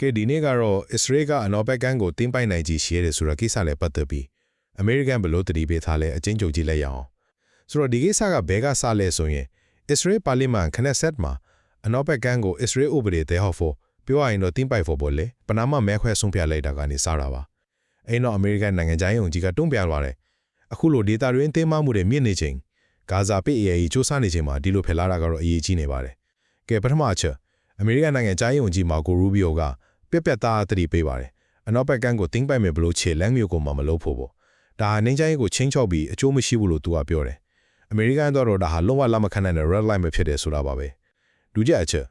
ကဲဒီနေ့ကတော့အစ္စရေးကအနောက်ဘက်ကန်ကိုတင်းပိုင်နိုင်ကြီးရှိရဲဆိုတော့ကိစ္စလည်းပတ်သက်ပြီးအမေရိကန်ဘလို့တတိပေးထားလဲအချင်းချုပ်ကြည့်လိုက်ရအောင်ဆိုတော့ဒီကိစ္စကဘဲကစလဲဆိုရင်အစ္စရေးပါလီမန်ခနက်ဆက်မှာအနောက်ဘက်ကန်ကိုအစ္စရေးဥပဒေတဲဟော့ဖို့ပြောရရင်တော့တင်းပိုင်ဖို့ပေါ်လေပနာမမဲခွဲဆုံးဖြတ်လိုက်တာကနေစတာပါအဲ့တော့အမေရိကန်နိုင်ငံသားယုံကြီးကတွန်းပြသွားတယ်အခုလိုဒေတာရင်းတင်းမမှုတွေမြင့်နေချိန်ဂါဇာပိအေအေစူးစမ်းနေချိန်မှာဒီလိုဖယ်လာတာကတော့အရေးကြီးနေပါတယ်ကဲပထမအချက်အမေရိကန်နိုင်ငံသားယုံကြီးမာကိုရူဘီယိုကပြက်သားတတိပေးပါတယ်အနောက်ဘက်ကန်ကိုတင်းပိုင်မယ်ဘလို့ခြေလမ်းမျိုးကိုမှမလုပ်ဖို့ပေါ့ဒါဟာနိုင်ချိုင်းကိုချင်းချောက်ပြီးအကျိုးမရှိဘူးလို့သူကပြောတယ်အမေရိကန်တော့ဒါဟာလုံးဝလက်မခံနိုင်တဲ့ red line ပဲဖြစ်တယ်ဆိုတာပါပဲဒုတိယအချက်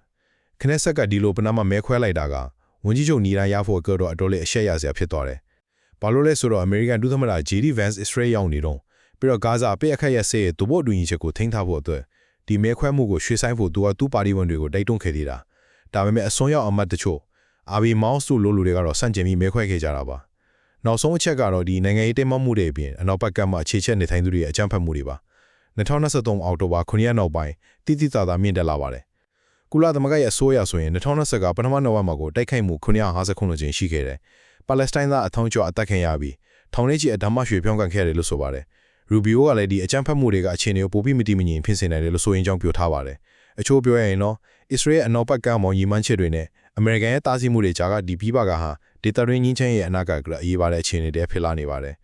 ခနက်ဆက်ကဒီလိုပနာမမဲခွဲလိုက်တာကဝန်ကြီးချုပ်နီရန်ရဖို့ကတော့အတော်လေးအရှက်ရစရာဖြစ်သွားတယ်ဘာလို့လဲဆိုတော့အမေရိကန်ဒုသမ္မတ JD Vance Israel ရောက်နေတော့ပြီးတော့ဂါဇာပိအခက်ရဆေးတူဖို့အတူညီချက်ကိုထိန်းထားဖို့အတွက်ဒီမဲခွဲမှုကိုရွှေ့ဆိုင်းဖို့သူကသူ့ပါတီဝင်တွေကိုတိုက်တွန်းခဲ့သေးတာဒါပေမဲ့အစွန်းရောက်အမတ်တချို့အာဘီမောင်းစုလိုလူတွေကတော့စန့်ကျင်ပြီးမဲခွဲခဲ့ကြတာပါနောက်ဆုံးအချက်ကတော့ဒီနိုင်ငံရေးတင်းမာမှုတွေအပြင်အနောက်ဘက်ကမှအခြေချက်နေထိုင်သူတွေရဲ့အကြမ်းဖက်မှုတွေပါ2023အောက်တိုဘာ9ရက်နောက်ပိုင်းတိတိကျကျမြင့်တက်လာပါတယ်ကုလသမဂ္ဂရဲ့အစိုးရဆိုရင်2020ကပထမနိုဝင်ဘာကိုတိုက်ခိုက်မှု959ကြိမ်ရှိခဲ့တယ်ပါလက်စတိုင်းသားအထောင်ကျော်အသက်ခံရပြီးထောင်ထဲကြီးအဓမ္မရွှေပြောင်းကန်ခဲ့တယ်လို့ဆိုပါတယ်ရူဘီယိုကလည်းဒီအကြမ်းဖက်မှုတွေကအခြေအနေကိုပိုပြီးမတည်မငြိမ်ဖြစ်စေနိုင်တယ်လို့ဆိုရင်ကြောင်းပြောထားပါတယ်အချို့ပြောရရင်တော့အစ္စရေးအနောက်ဘက်ကမောင်ရီမန်းချစ်တွေနဲ့အမေရိကန်ရဲ့တားဆီးမှုတွေကြားကဒီပြီးပါကဟာဒေတာရင်းငင်းချင်းရဲ့အနာဂတ်ကအရေးပါတဲ့အခြေအနေတွေဖြစ်လာနေပါတယ်